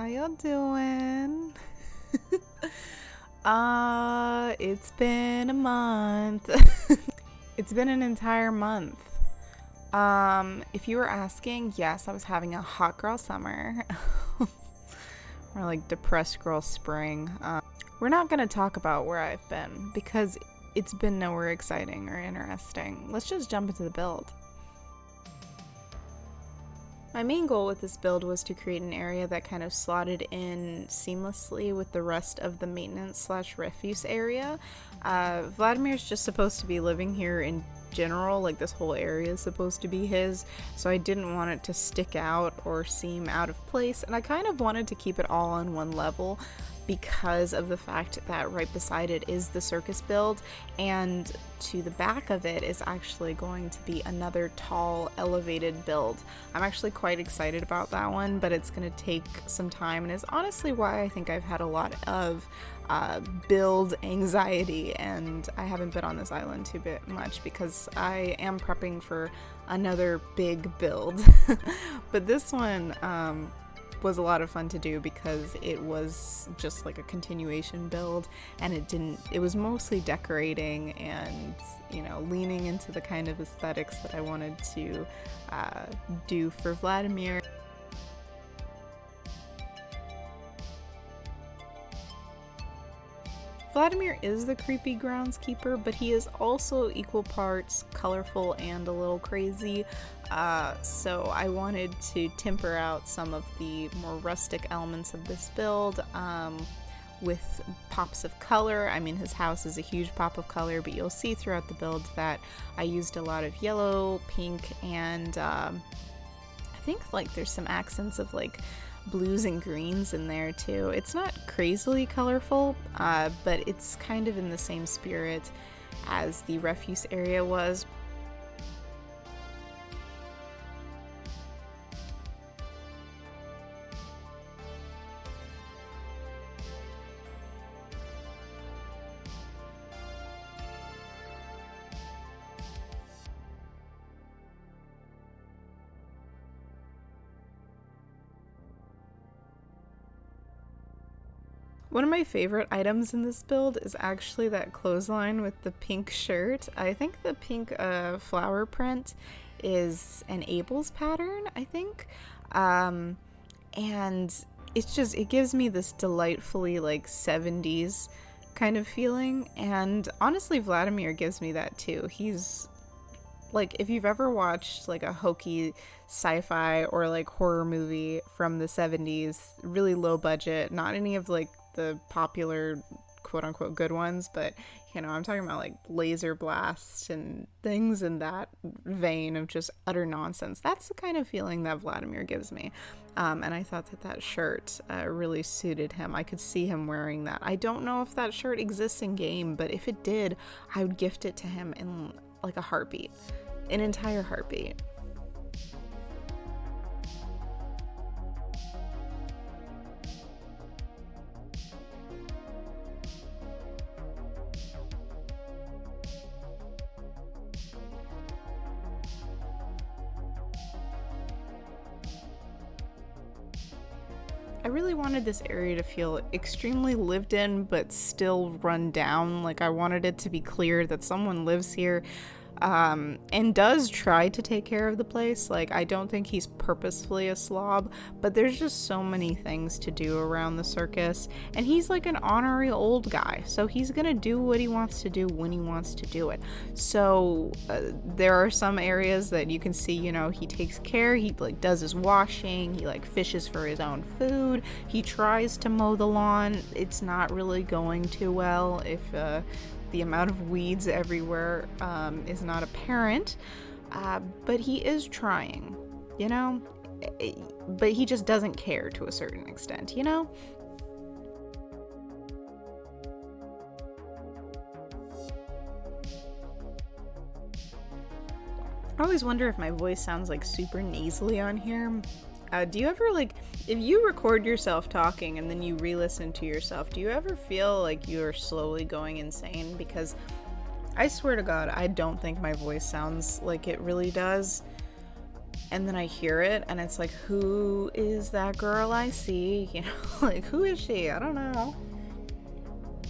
y'all doing? It's been a month. It's been an entire month. If you were asking, yes, I was having a hot girl summer. Or like depressed girl spring. We're not gonna talk about where I've been because it's been nowhere exciting or interesting. Let's just jump into the build. My main goal with this build was to create an area that kind of slotted in seamlessly with the rest of the maintenance/refuse area. Vladimir's just supposed to be living here in general, like this whole area is supposed to be his, so I didn't want it to stick out or seem out of place, and I kind of wanted to keep it all on one level because of the fact that right beside it is the circus build, and to the back of it is actually going to be another tall elevated build. I'm actually quite excited about that one, but it's going to take some time, and is honestly why I think I've had a lot of build anxiety, and I haven't been on this island too much because I am prepping for another big build. But this one was a lot of fun to do because it was just like a continuation build, and it was mostly decorating and, you know, leaning into the kind of aesthetics that I wanted to do for Vladimir. Vladimir is the creepy groundskeeper, but he is also equal parts colorful and a little crazy, so I wanted to temper out some of the more rustic elements of this build with pops of color. I mean, his house is a huge pop of color, but you'll see throughout the build that I used a lot of yellow, pink, and I think like there's some accents of like blues and greens in there too. It's not crazily colorful, but it's kind of in the same spirit as the refuse area was. One of my favorite items in this build is actually that clothesline with the pink shirt. I think the pink flower print is an Abel's pattern, I think. And it gives me this delightfully like 70s kind of feeling. And honestly, Vladimir gives me that too. He's like, if you've ever watched like a hokey sci-fi or like horror movie from the 70s, really low budget, not any of like the popular quote-unquote good ones, but you know, I'm talking about like laser blasts and things in that vein of just utter nonsense. That's the kind of feeling that Vladimir gives me, and I thought that shirt really suited him. I could see him wearing that. I don't know if that shirt exists in game, but if it did, I would gift it to him in like a heartbeat, an entire heartbeat. I really wanted this area to feel extremely lived in, but still run down. Like, I wanted it to be clear that someone lives here, and does try to take care of the place. Like, I don't think he's purposefully a slob, but there's just so many things to do around the circus, and he's like an honorary old guy, so he's gonna do what he wants to do when he wants to do it. So there are some areas that you can see, you know, he takes care, he like does his washing, he like fishes for his own food, he tries to mow the lawn. It's not really going too well if the amount of weeds everywhere is not apparent, but he is trying, you know? But he just doesn't care to a certain extent, you know? I always wonder if my voice sounds like super nasally on here. Do you ever, like, if you record yourself talking and then you re-listen to yourself, do you ever feel like you're slowly going insane? Because I swear to God, I don't think my voice sounds like it really does. and then I hear it and it's like, who is that girl I see? You know, like, who is she? I don't know.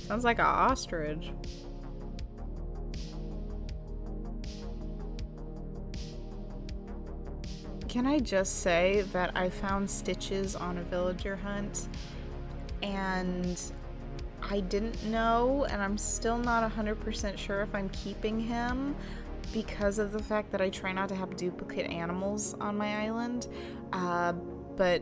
Sounds like an ostrich. Can I just say that I found Stitches on a villager hunt and I didn't know, and I'm still not 100% sure if I'm keeping him because of the fact that I try not to have duplicate animals on my island. But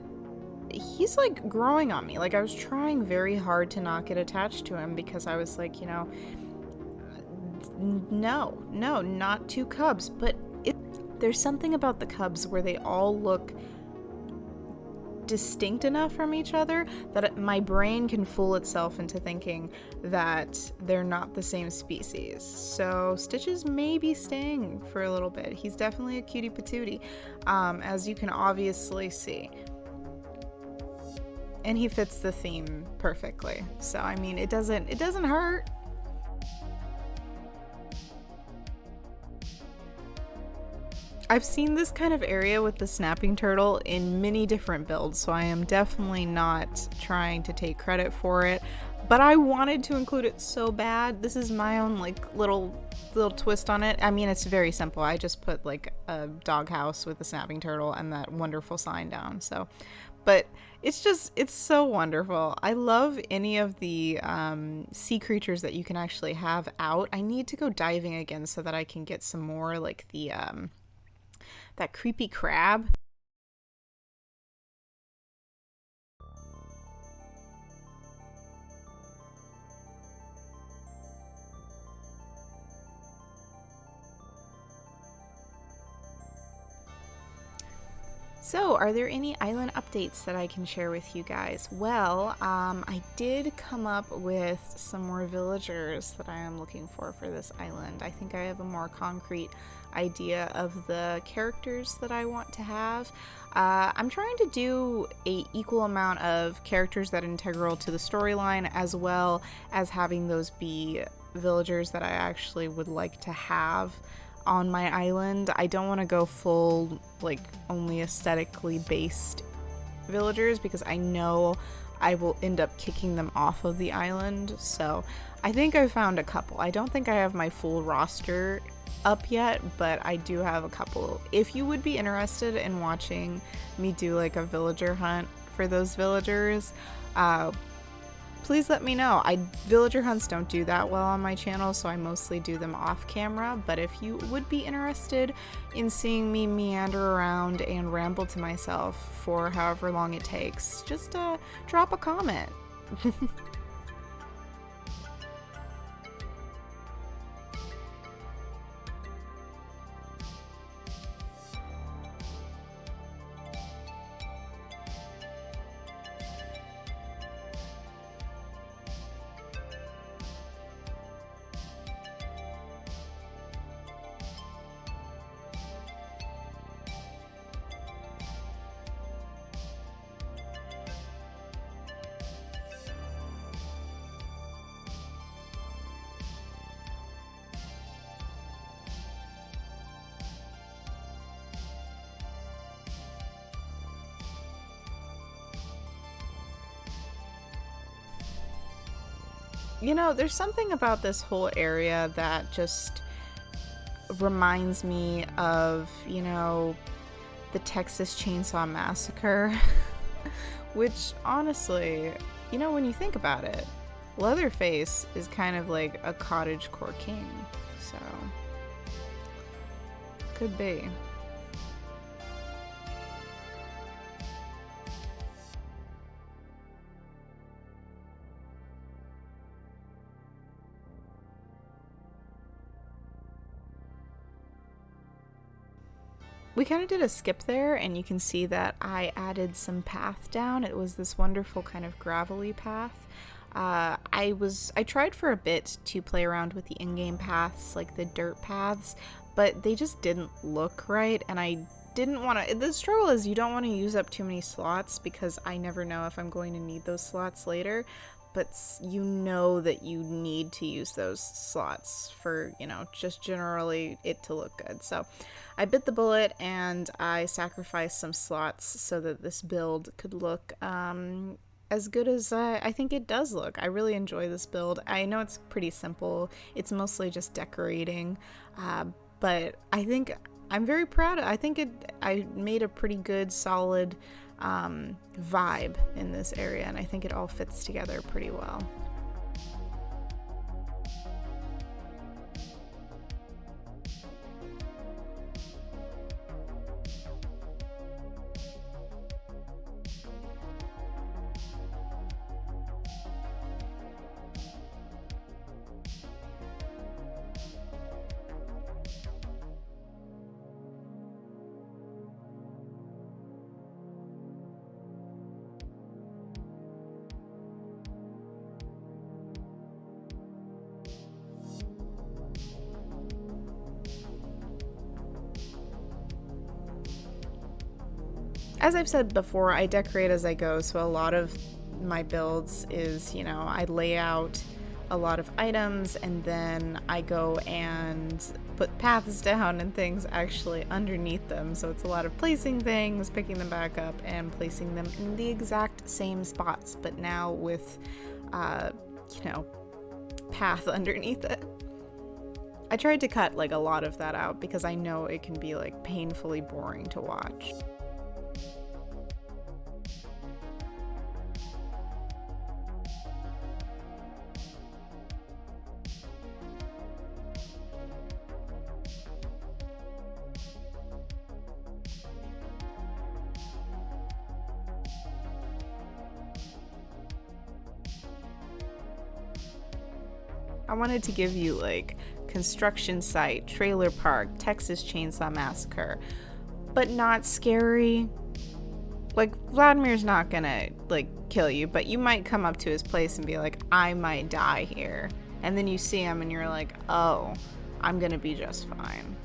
he's like growing on me. Like, I was trying very hard to not get attached to him because I was like, you know, no, not two cubs. But there's something about the cubs where they all look distinct enough from each other that my brain can fool itself into thinking that they're not the same species. So Stitches may be staying for a little bit. He's definitely a cutie patootie, as you can obviously see. And he fits the theme perfectly. So I mean, it doesn't hurt. I've seen this kind of area with the snapping turtle in many different builds, so I am definitely not trying to take credit for it, but I wanted to include it so bad. This is my own like little twist on it. I mean, it's very simple. I just put like a doghouse with a snapping turtle and that wonderful sign down. So, but it's so wonderful. I love any of the sea creatures that you can actually have out. I need to go diving again so that I can get some more like the that creepy crab. So, are there any island updates that I can share with you guys? Well, I did come up with some more villagers that I am looking for this island. I think I have a more concrete idea of the characters that I want to have. I'm trying to do an equal amount of characters that are integral to the storyline, as well as having those be villagers that I actually would like to have on my island. I don't want to go full, like, only aesthetically based villagers because I know I will end up kicking them off of the island. So I think I found a couple. I don't think I have my full roster up yet, but I do have a couple. If you would be interested in watching me do like a villager hunt for those villagers, please let me know. Villager hunts don't do that well on my channel, so I mostly do them off camera, but if you would be interested in seeing me meander around and ramble to myself for however long it takes, just drop a comment. You know, there's something about this whole area that just reminds me of, you know, the Texas Chainsaw Massacre, which honestly, you know, when you think about it, Leatherface is kind of like a cottagecore king, so could be. We kind of did a skip there, and you can see that I added some path down. It was this wonderful kind of gravelly path. I tried for a bit to play around with the in-game paths, like the dirt paths, but they just didn't look right, and I didn't want to. The struggle is you don't want to use up too many slots because I never know if I'm going to need those slots later. but you know that you need to use those slots for, you know, just generally it to look good. So I bit the bullet and I sacrificed some slots so that this build could look as good as I think it does look. I really enjoy this build. I know it's pretty simple. It's mostly just decorating, but I think I'm very proud. I think I made a pretty good, solid vibe in this area, and I think it all fits together pretty well. As I've said before, I decorate as I go, so a lot of my builds is, you know, I lay out a lot of items and then I go and put paths down and things actually underneath them. So it's a lot of placing things, picking them back up, and placing them in the exact same spots, but now with, you know, path underneath it. I tried to cut like a lot of that out because I know it can be like painfully boring to watch. I wanted to give you like construction site, trailer park, Texas Chainsaw Massacre, but not scary. Like, Vladimir's not gonna like kill you, but you might come up to his place and be like, I might die here. And then you see him and you're like, oh, I'm gonna be just fine.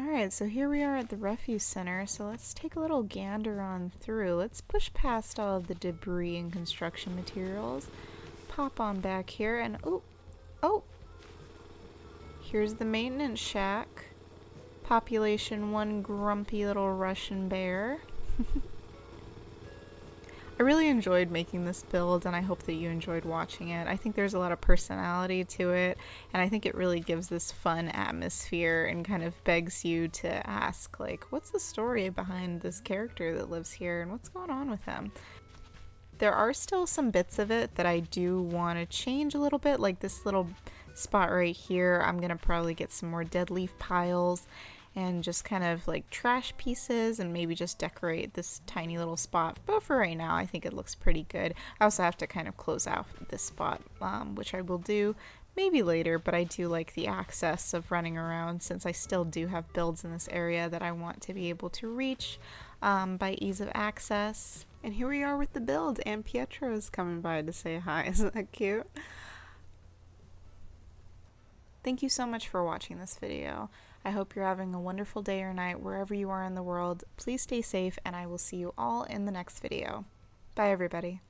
Alright, so here we are at the refuse center, so let's take a little gander on through. Let's push past all of the debris and construction materials, pop on back here, and oh, here's the maintenance shack. Population 1 grumpy little Russian bear. I really enjoyed making this build, and I hope that you enjoyed watching it. I think there's a lot of personality to it, and I think it really gives this fun atmosphere and kind of begs you to ask, like, what's the story behind this character that lives here, and what's going on with him? There are still some bits of it that I do want to change a little bit, like this little spot right here. I'm going to probably get some more dead leaf piles and just kind of like trash pieces and maybe just decorate this tiny little spot. But for right now, I think it looks pretty good. I also have to kind of close out this spot, which I will do maybe later, but I do like the access of running around since I still do have builds in this area that I want to be able to reach by ease of access. And here we are with the build, and Pietro is coming by to say hi. Isn't that cute? Thank you so much for watching this video. I hope you're having a wonderful day or night wherever you are in the world. Please stay safe, and I will see you all in the next video. Bye, everybody.